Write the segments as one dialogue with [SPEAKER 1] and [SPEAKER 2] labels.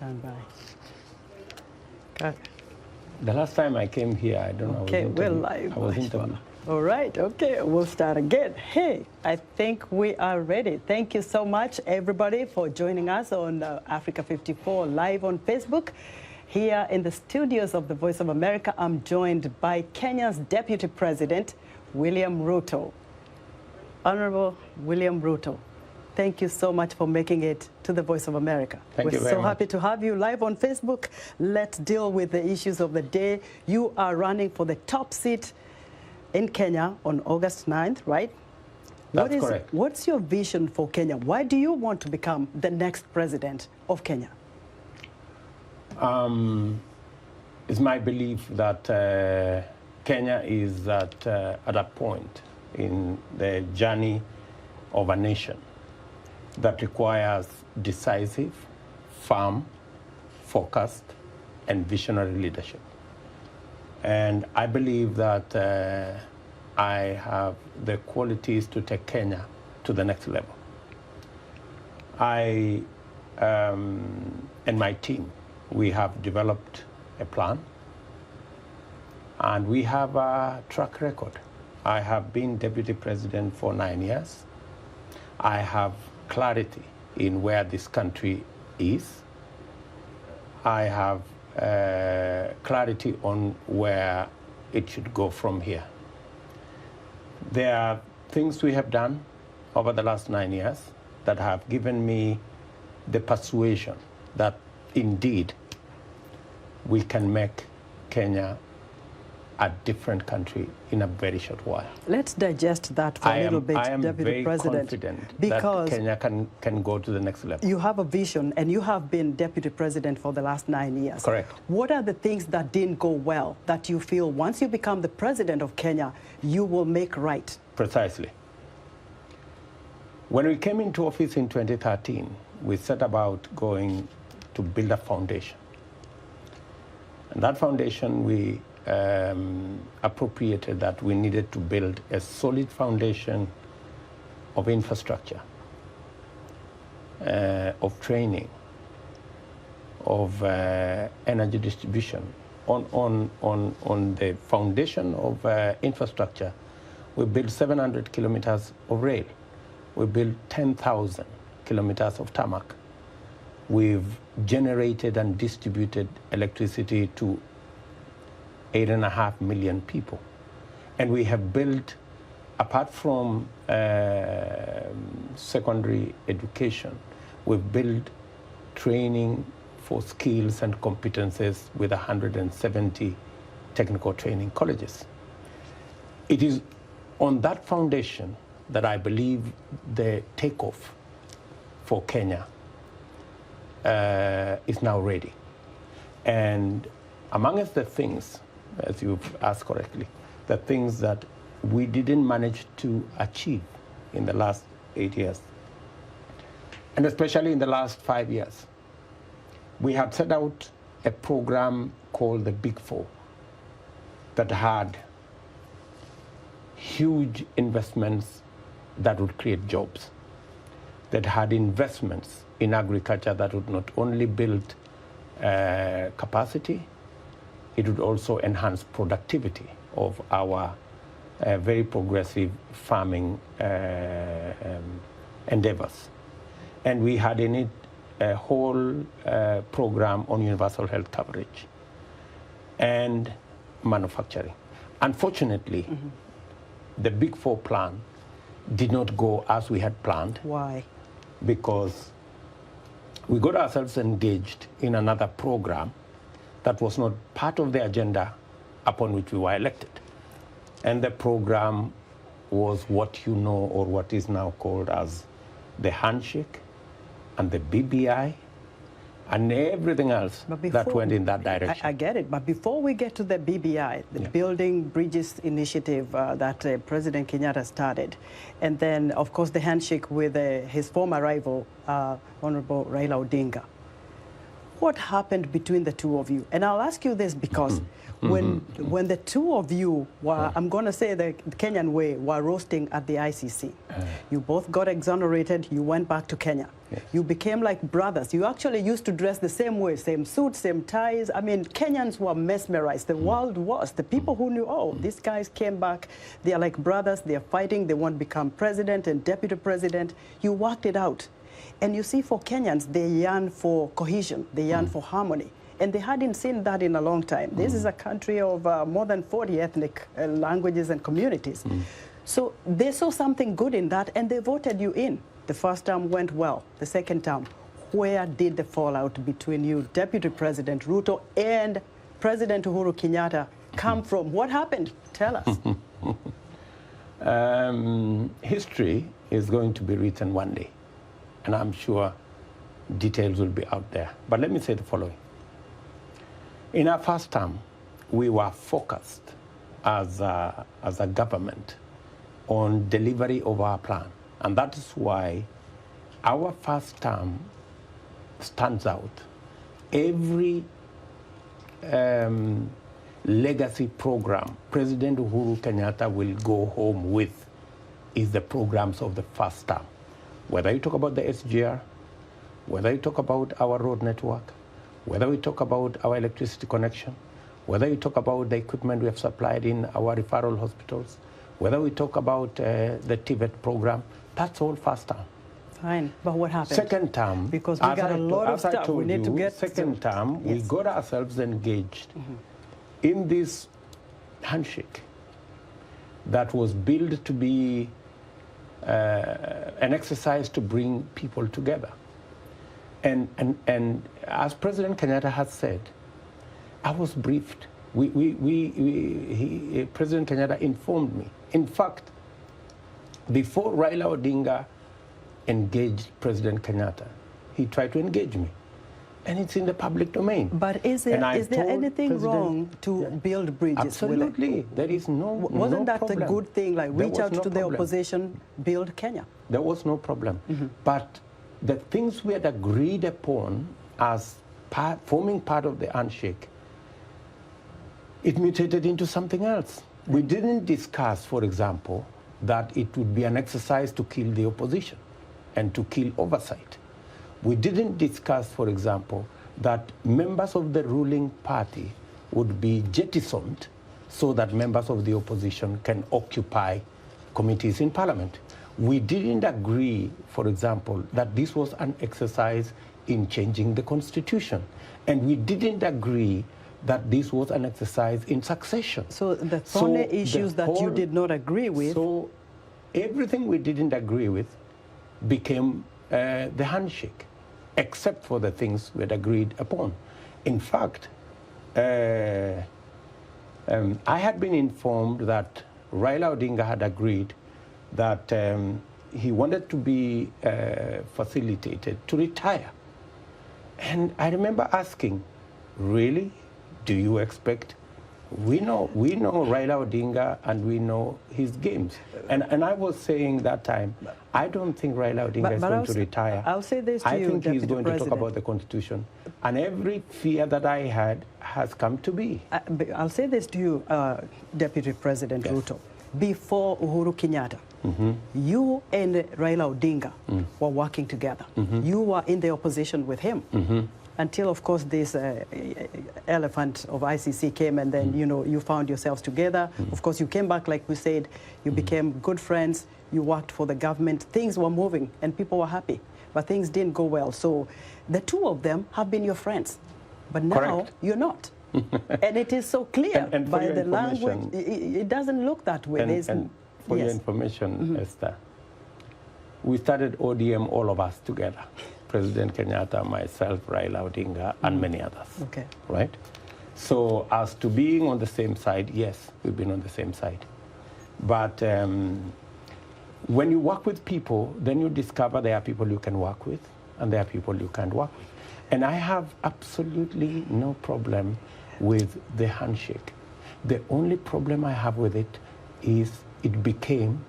[SPEAKER 1] Stand by. Okay.
[SPEAKER 2] The last time I came here, I don't know.
[SPEAKER 1] Okay, we're live.
[SPEAKER 2] I was interviewed.
[SPEAKER 1] All right, okay, we'll start again. Hey, I think we are ready. Thank you so much, everybody, for joining us on Africa 54 live on Facebook. Here in the studios of the Voice of America, I'm joined by Kenya's Deputy President, William Ruto. Honorable William Ruto, thank you so much for making it to the Voice of America.
[SPEAKER 2] Thank you very much.
[SPEAKER 1] We're so happy to have you live on Facebook. Let's deal with the issues of the day. You are running for the top seat in Kenya on August 9th, right?
[SPEAKER 2] That's correct.
[SPEAKER 1] What's your vision for Kenya? Why do you want to become the next president of Kenya?
[SPEAKER 2] It's my belief that Kenya is at a point in the journey of a nation that requires decisive, firm, focused, and visionary leadership. And I believe that I have the qualities to take Kenya to the next level. I and my team, we have developed a plan, and we have a track record. I have been deputy president for 9 years. I have clarity in where this country is. I have clarity on where it should go from here. There are things we have done over the last 9 years that have given me the persuasion that indeed we can make Kenya a different country in a very short while.
[SPEAKER 1] Let's digest that for a little bit, Deputy President.
[SPEAKER 2] I am very confident
[SPEAKER 1] because
[SPEAKER 2] that Kenya can go to the next level.
[SPEAKER 1] You have a vision, and you have been Deputy President for the last 9 years.
[SPEAKER 2] Correct.
[SPEAKER 1] What are the things that didn't go well that you feel once you become the President of Kenya, you will make right?
[SPEAKER 2] Precisely. When we came into office in 2013, we set about going to build a foundation. And that foundation, we appropriated that we needed to build a solid foundation of infrastructure, of training, of energy distribution. On the foundation of infrastructure, we built 700 kilometers of rail. We built 10,000 kilometers of tarmac. We've generated and distributed electricity to 8.5 million people. And we have built, apart from secondary education, we've built training for skills and competences with 170 technical training colleges. It is on that foundation that I believe the takeoff for Kenya is now ready. And amongst the things, as you've asked correctly, the things that we didn't manage to achieve in the last 8 years, and especially in the last 5 years, we had set out a program called the Big Four that had huge investments that would create jobs, that had investments in agriculture that would not only build capacity, it would also enhance productivity of our very progressive farming endeavors. And we had in it a whole program on universal health coverage and manufacturing. Unfortunately, the Big Four plan did not go as we had planned.
[SPEAKER 1] Why?
[SPEAKER 2] Because we got ourselves engaged in another program that was not part of the agenda upon which we were elected. And the program was what you know, or what is now called as the handshake and the BBI and everything else that went in that direction.
[SPEAKER 1] I get it, but before we get to the BBI, the Building Bridges Initiative that President Kenyatta started, and then, of course, the handshake with his former rival, Honorable Raila Odinga. What happened between the two of you? And I'll ask you this because when the two of you were, I'm going to say the Kenyan way, were roasting at the ICC. You both got exonerated. You went back to Kenya.
[SPEAKER 2] Yes.
[SPEAKER 1] You became like brothers. You actually used to dress the same way, same suits, same ties. I mean, Kenyans were mesmerized. The world was. The people who knew, oh, these guys came back. They are like brothers. They are fighting. They want to become president and deputy president. You worked it out. And you see, for Kenyans, they yearn for cohesion. They yearn for harmony. And they hadn't seen that in a long time. This is a country of more than 40 ethnic languages and communities. So they saw something good in that, and they voted you in. The first term went well. The second term, where did the fallout between you, Deputy President Ruto, and President Uhuru Kenyatta come from? What happened? Tell us.
[SPEAKER 2] History is going to be written one day, and I'm sure details will be out there. But let me say the following. In our first term, we were focused as a government on delivery of our plan. And that is why our first term stands out. Every legacy program President Uhuru Kenyatta will go home with is the programs of the first term. Whether you talk about the SGR, whether you talk about our road network, whether we talk about our electricity connection, whether we talk about the equipment we have supplied in our referral hospitals, whether we talk about the TVET program, that's all first term.
[SPEAKER 1] Fine, but what happened?
[SPEAKER 2] Second term,
[SPEAKER 1] because we got a lot of stuff we need to get.
[SPEAKER 2] Second term, we got ourselves engaged in this handshake that was built to be an exercise to bring people together. And as President Kenyatta has said, I was briefed. President Kenyatta informed me. In fact, before Raila Odinga engaged President Kenyatta, he tried to engage me. And it's in the public domain.
[SPEAKER 1] But is there anything wrong to build bridges?
[SPEAKER 2] Absolutely. There is no
[SPEAKER 1] Wasn't that
[SPEAKER 2] problem.
[SPEAKER 1] a good thing? Like, reach out to the opposition, build Kenya?
[SPEAKER 2] There was no problem. But the things we had agreed upon as forming part of the handshake, it mutated into something else. We didn't discuss, for example, that it would be an exercise to kill the opposition and to kill oversight. We didn't discuss, for example, that members of the ruling party would be jettisoned so that members of the opposition can occupy committees in parliament. We didn't agree, for example, that this was an exercise in changing the constitution. And we didn't agree that this was an exercise in succession.
[SPEAKER 1] So the only issues that you did not agree with...
[SPEAKER 2] So everything we didn't agree with became the handshake, except for the things we had agreed upon. In fact, I had been informed that Raila Odinga had agreed that he wanted to be facilitated to retire. And I remember asking, really? Do you expect? We know Raila Odinga and we know his games. And I was saying that time, I don't think Raila Odinga is going to retire.
[SPEAKER 1] I'll say this to you,
[SPEAKER 2] I think he's going
[SPEAKER 1] President.
[SPEAKER 2] to talk about the Constitution. And every fear that I had has come to be.
[SPEAKER 1] I'll say this to you, Deputy President Ruto. Before Uhuru Kenyatta, you and Raila Odinga were working together. You were in the opposition with him. Until, of course, this elephant of ICC came, and then, you found yourselves together. Of course, you came back, like we said, you became good friends, you worked for the government, things were moving, and people were happy. But things didn't go well. So the two of them have been your friends. But now, you're not. And it is so clear
[SPEAKER 2] and
[SPEAKER 1] by the language. It doesn't look that way.
[SPEAKER 2] And for your information, Esther, we started ODM, all of us together. President Kenyatta, myself, Raila Odinga, and many others. Okay. Right? So as to being on the same side, yes, we've been on the same side. But when you work with people, then you discover there are people you can work with, and there are people you can't work with. And I have absolutely no problem with the handshake. The only problem I have with it is it became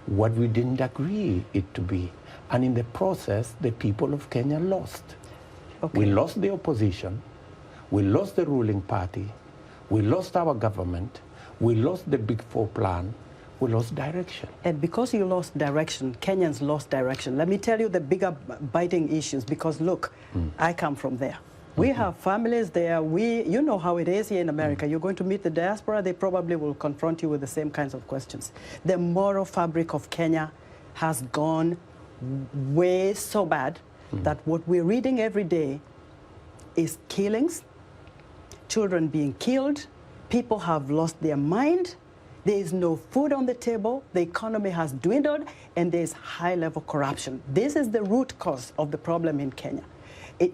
[SPEAKER 2] what we didn't agree it to be. And in the process, the people of Kenya lost. Okay. We lost the opposition, we lost the ruling party, We lost our government. We lost the Big Four plan. We lost direction.
[SPEAKER 1] And because you lost direction, Kenyans lost direction. Let me tell you the bigger biting issues, because look, I come from there. We have families there. You know how it is here in America. You're going to meet the diaspora, they probably will confront you with the same kinds of questions. The moral fabric of Kenya has gone way so bad that what we're reading every day is killings, children being killed, people have lost their mind, there is no food on the table, the economy has dwindled, and there's high-level corruption. This is the root cause of the problem in Kenya.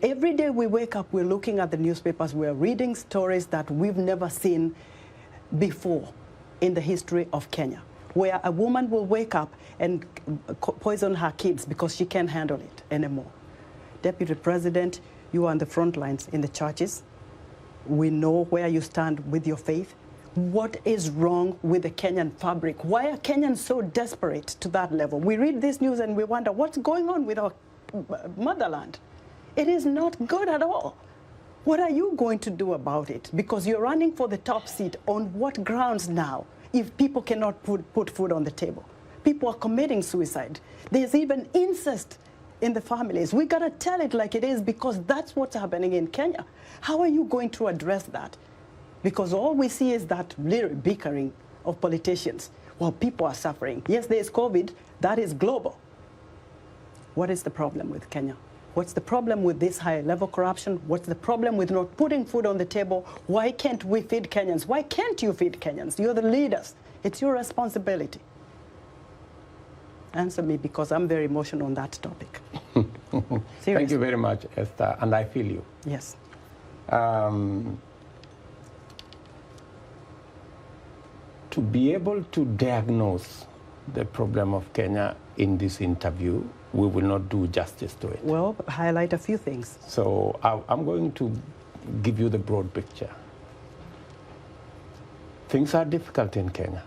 [SPEAKER 1] Every day we wake up, we're looking at the newspapers, we're reading stories that we've never seen before in the history of Kenya, where a woman will wake up and poison her kids because she can't handle it anymore. Deputy President, you are on the front lines in the churches. We know where you stand with your faith. What is wrong with the Kenyan fabric? Why are Kenyans so desperate to that level? We read this news and we wonder what's going on with our motherland. It is not good at all. What are you going to do about it? Because you're running for the top seat. On what grounds now, if people cannot put food on the table? People are committing suicide. There's even incest in the families. We got to tell it like it is, because that's what's happening in Kenya. How are you going to address that? Because all we see is that little bickering of politicians while people are suffering. Yes, there's COVID. That is global. What is the problem with Kenya? What's the problem with this high-level corruption? What's the problem with not putting food on the table? Why can't we feed Kenyans? Why can't you feed Kenyans? You're the leaders. It's your responsibility. Answer me, because I'm very emotional on that topic.
[SPEAKER 2] Thank you very much, Esther, and I feel you.
[SPEAKER 1] Yes.
[SPEAKER 2] To be able to diagnose the problem of Kenya in this interview, we will not do justice to it.
[SPEAKER 1] Well, highlight a few things.
[SPEAKER 2] So I'm going to give you the broad picture. Things are difficult in Kenya,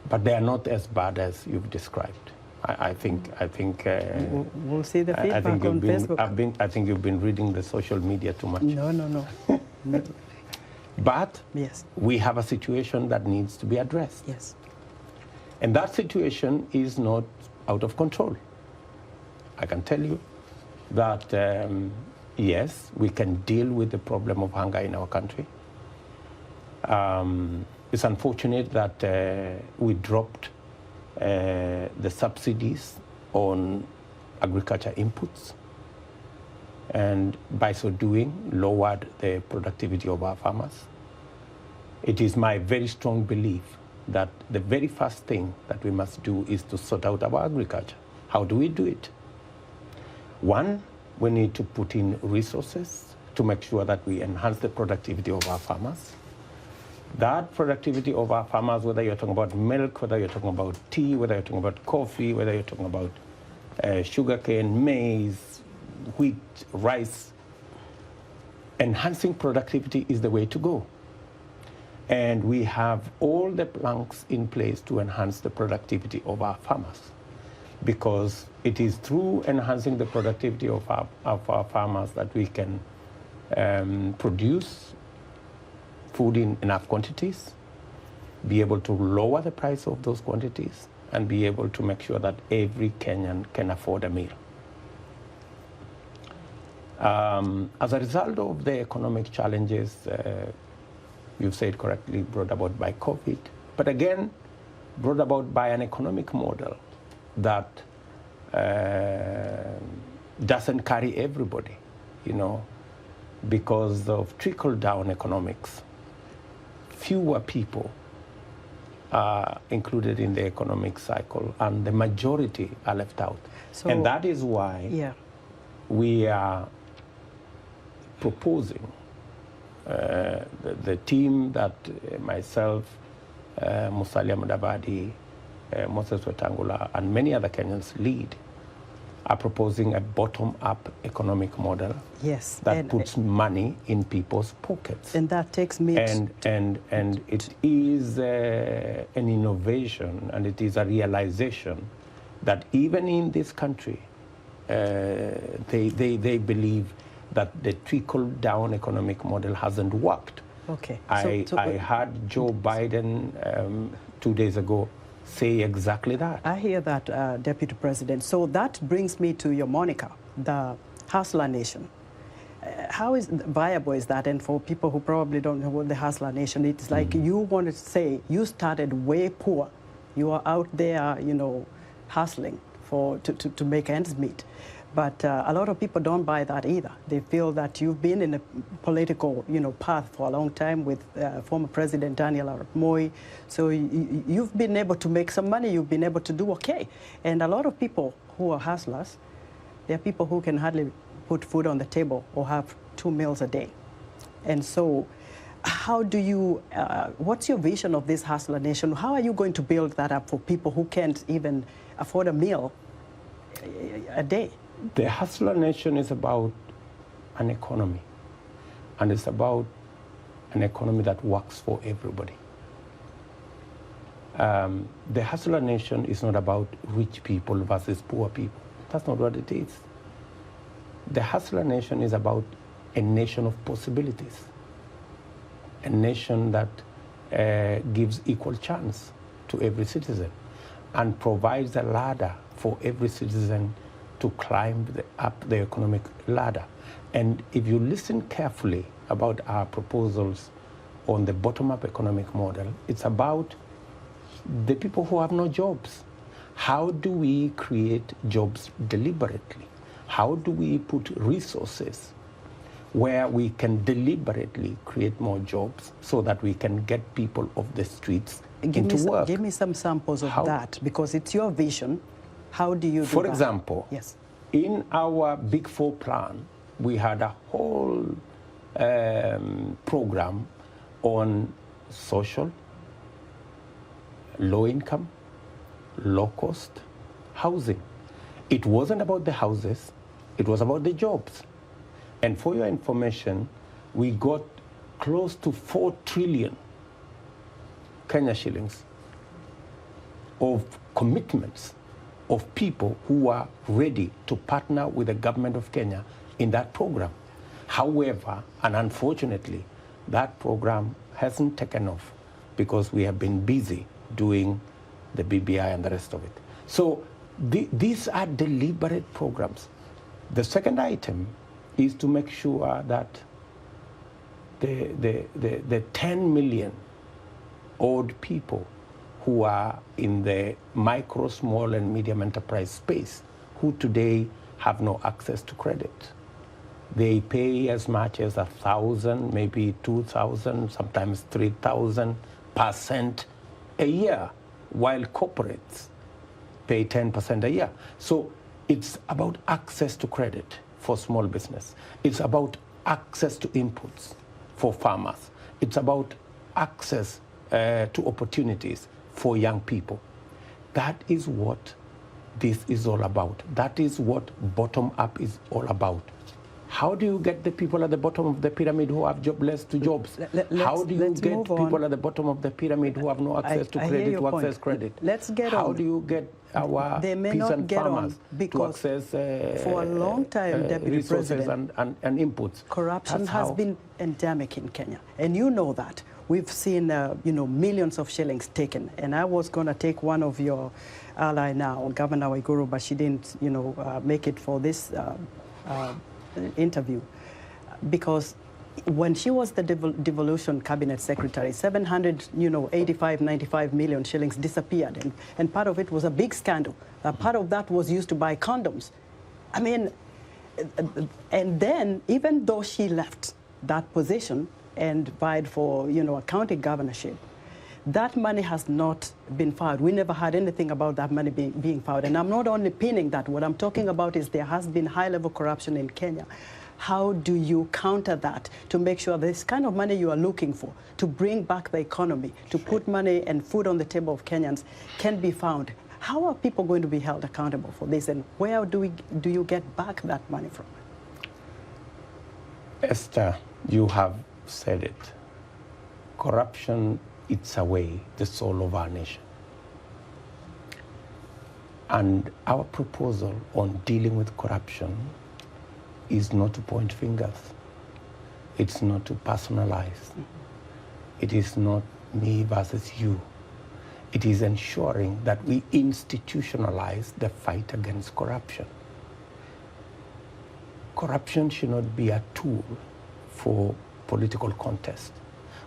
[SPEAKER 2] but they are not as bad as you've described. I think.
[SPEAKER 1] We'll see the feedback on Facebook.
[SPEAKER 2] I think you've been reading the social media too much.
[SPEAKER 1] No. No.
[SPEAKER 2] But
[SPEAKER 1] yes,
[SPEAKER 2] we have a situation that needs to be addressed.
[SPEAKER 1] Yes.
[SPEAKER 2] And that situation is not out of control. I can tell you that, yes, we can deal with the problem of hunger in our country. It's unfortunate that we dropped the subsidies on agriculture inputs, and by so doing, lowered the productivity of our farmers. It is my very strong belief that the very first thing that we must do is to sort out our agriculture. How do we do it? One, we need to put in resources to make sure that we enhance the productivity of our farmers. That productivity of our farmers, whether you're talking about milk, whether you're talking about tea, whether you're talking about coffee, whether you're talking about sugarcane, maize, wheat, rice, enhancing productivity is the way to go. And we have all the planks in place to enhance the productivity of our farmers, because it is through enhancing the productivity of our farmers that we can produce food in enough quantities, be able to lower the price of those quantities, and be able to make sure that every Kenyan can afford a meal. As a result of the economic challenges, you've said correctly, brought about by COVID, but again, brought about by an economic model that doesn't carry everybody, because of trickle-down economics. Fewer people are included in the economic cycle, and the majority are left out. So, and that is why we are proposing, the team that myself, Musalia Mudavadi, Moses Wetangula, and many other Kenyans lead, are proposing a bottom-up economic model that puts money in people's pockets.
[SPEAKER 1] And that takes me
[SPEAKER 2] and it is an innovation, and it is a realization that even in this country, they believe that the trickle-down economic model hasn't worked.
[SPEAKER 1] Okay.
[SPEAKER 2] I heard Joe Biden 2 days ago say exactly that.
[SPEAKER 1] I hear that, Deputy President. So that brings me to your moniker, the Hustler Nation. How viable is that? And for people who probably don't know what the Hustler Nation, it's like you want to say you started way poor. You are out there, you know, hustling to make ends meet. But a lot of people don't buy that either. They feel that you've been in a political, you know, path for a long time with former President Daniel Arap Moi. So you've been able to make some money. You've been able to do okay. And a lot of people who are hustlers, they're people who can hardly put food on the table or have 2 meals a day. And so how do you, what's your vision of this Hustler Nation? How are you going to build that up for people who can't even afford a meal a day?
[SPEAKER 2] The Hustler Nation is about an economy, and it's about an economy that works for everybody. The Hustler Nation is not about rich people versus poor people. That's not what it is. The Hustler Nation is about a nation of possibilities, a nation that gives equal chance to every citizen and provides a ladder for every citizen to climb up the economic ladder. And if you listen carefully about our proposals on the bottom-up economic model, it's about the people who have no jobs. How do we create jobs deliberately? How do we put resources where we can deliberately create more jobs so that we can get people off the streets into work?
[SPEAKER 1] Give me some samples of that, because it's your vision. How do you do that?
[SPEAKER 2] For example,
[SPEAKER 1] yes,
[SPEAKER 2] in our Big Four plan, we had a whole program on social, low income, low cost housing. It wasn't about the houses, it was about the jobs. And for your information, we got close to 4 trillion Kenya shillings of commitments of people who are ready to partner with the government of Kenya in that program. However, and unfortunately, that program hasn't taken off because we have been busy doing the BBI and the rest of it. So these are deliberate programs. The second item is to make sure that the 10 million odd people who are in the micro, small, and medium enterprise space, who today have no access to credit. They pay as much as 1,000, maybe 2,000, sometimes 3,000% a year, while corporates pay 10% a year. So it's about access to credit for small business. It's about access to inputs for farmers. It's about access to opportunities for young people. That is what this is all about. That is what bottom-up is all about. How do you get the people at the bottom of the pyramid who have jobless to jobs? How do you get people at the bottom of the pyramid who have no access to credit to access credit?
[SPEAKER 1] Let's get
[SPEAKER 2] on.
[SPEAKER 1] How
[SPEAKER 2] do you get our peasant farmers to access
[SPEAKER 1] for a long time, Deputy
[SPEAKER 2] resources
[SPEAKER 1] President,
[SPEAKER 2] and inputs?
[SPEAKER 1] Corruption has been endemic in Kenya, and you know that. We've seen, you know, millions of shillings taken. And I was going to take one of your ally now, Governor Waiguru, but she didn't, you know, make it for this interview. Because when she was the devolution cabinet secretary, 95 million shillings disappeared. And part of it was a big scandal. Part of that was used to buy condoms. I mean, and then even though she left that position and vied for, you know, a county governorship, that money has not been found. We never had anything about that money being found. And I'm not only pinning that. What I'm talking about is there has been high-level corruption in Kenya. How do you counter that to make sure this kind of money you are looking for, to bring back the economy, to put money and food on the table of Kenyans, can be found? How are people going to be held accountable for this? And where do you get back that money from?
[SPEAKER 2] Esther, you have said it. Corruption eats away the soul of our nation. And our proposal on dealing with corruption is not to point fingers. It's not to personalize. it is not me versus you. It is ensuring that we institutionalize the fight against corruption. Corruption should not be a tool for political contest.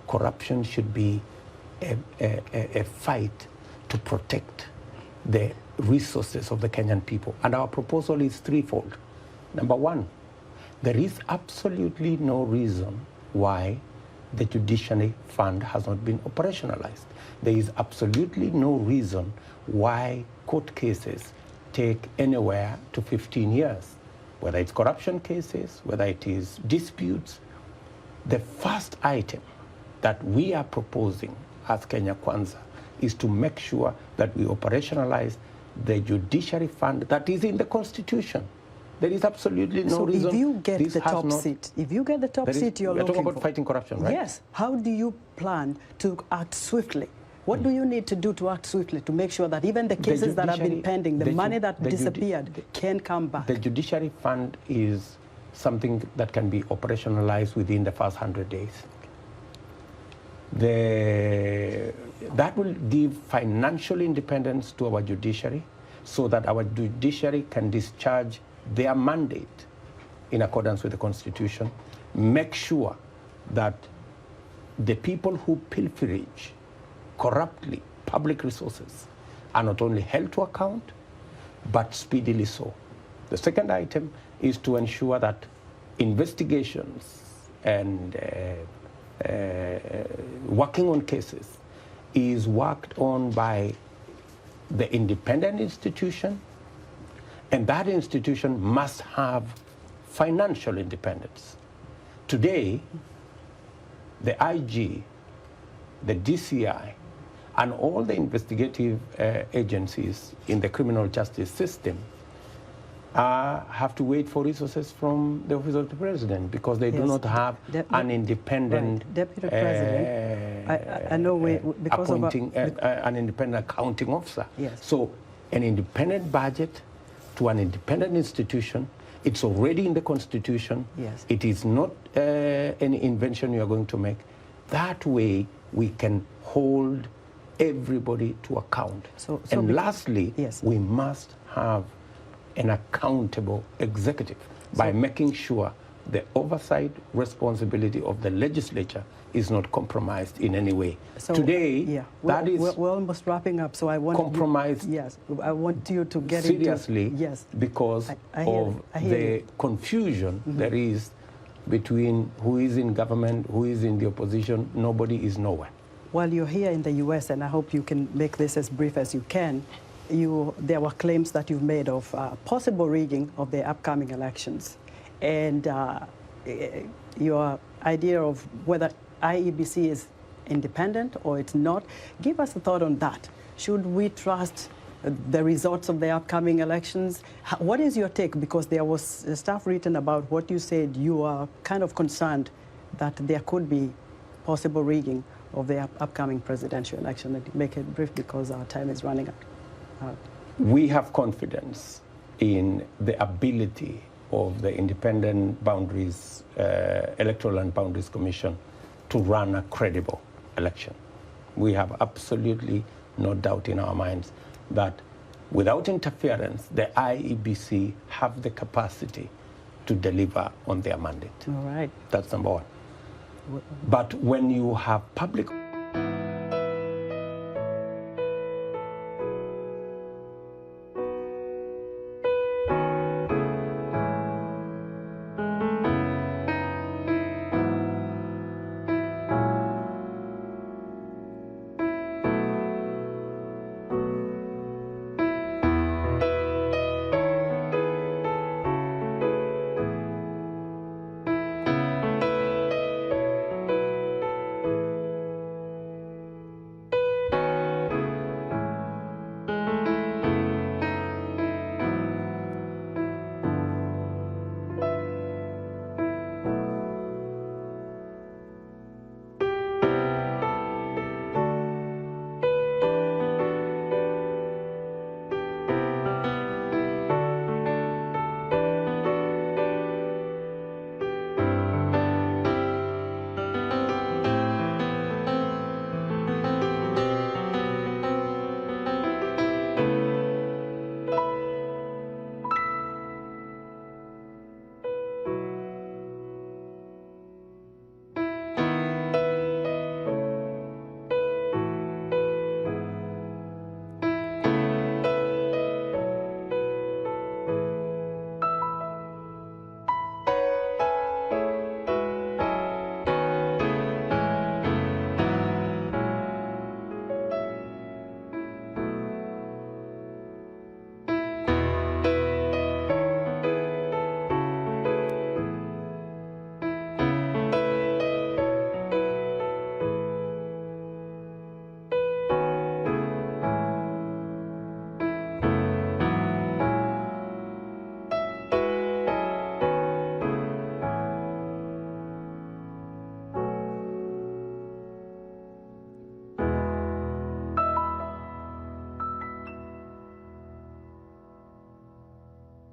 [SPEAKER 2] Corruption should be a fight to protect the resources of the Kenyan people. And our proposal is threefold. Number one, there is absolutely no reason why the Judiciary Fund has not been operationalized. There is absolutely no reason why court cases take anywhere to 15 years, whether it's corruption cases, whether it is disputes. The first item that we are proposing as Kenya Kwanza is to make sure that we operationalize the Judiciary Fund that is in the Constitution. There is absolutely no reason.
[SPEAKER 1] So if you get the top seat, you're
[SPEAKER 2] talking about fighting corruption, right?
[SPEAKER 1] Yes. How do you plan to act swiftly? What do you need to do to act swiftly to make sure that even the cases that have been pending, the money that disappeared, can come back?
[SPEAKER 2] The Judiciary Fund is something that can be operationalized within the first 100 days. That will give financial independence to our judiciary so that our judiciary can discharge their mandate in accordance with the Constitution, make sure that the people who pilferage corruptly public resources are not only held to account, but speedily so. The second item is to ensure that investigations and working on cases is worked on by the independent institution, and that institution must have financial independence. Today, the IG, the DCI, and all the investigative agencies in the criminal justice system have to wait for resources from the Office of the President because they do not have an independent
[SPEAKER 1] Deputy President. I know because
[SPEAKER 2] appointing an independent accounting officer.
[SPEAKER 1] Yes.
[SPEAKER 2] So an independent budget to an independent institution, it's already in the Constitution.
[SPEAKER 1] Yes.
[SPEAKER 2] It is not any invention you are going to make. That way we can hold everybody to account. And lastly,
[SPEAKER 1] yes,
[SPEAKER 2] we must have an accountable executive by making sure the oversight responsibility of the legislature is not compromised in any way.
[SPEAKER 1] So,
[SPEAKER 2] today, that is
[SPEAKER 1] we're almost wrapping up, so I want
[SPEAKER 2] compromised.
[SPEAKER 1] Yes, I want you to get
[SPEAKER 2] seriously.
[SPEAKER 1] Into, yes,
[SPEAKER 2] because of the confusion there is between who is in government, who is in the opposition. Nobody is nowhere.
[SPEAKER 1] While you're here in the U.S., and I hope you can make this as brief as you can, there were claims that you've made of possible rigging of the upcoming elections, and your idea of whether IEBC is independent or it's not. Give us a thought on that. Should we trust the results of the upcoming elections? What is your take? Because there was stuff written about what you said. You are kind of concerned that there could be possible rigging of the upcoming presidential election. Make it brief because our time is running out.
[SPEAKER 2] We have confidence in the ability of the Independent Boundaries, Electoral and Boundaries Commission to run a credible election. We have absolutely no doubt in our minds that without interference, the IEBC have the capacity to deliver on their mandate.
[SPEAKER 1] All right.
[SPEAKER 2] That's number one. But when you have public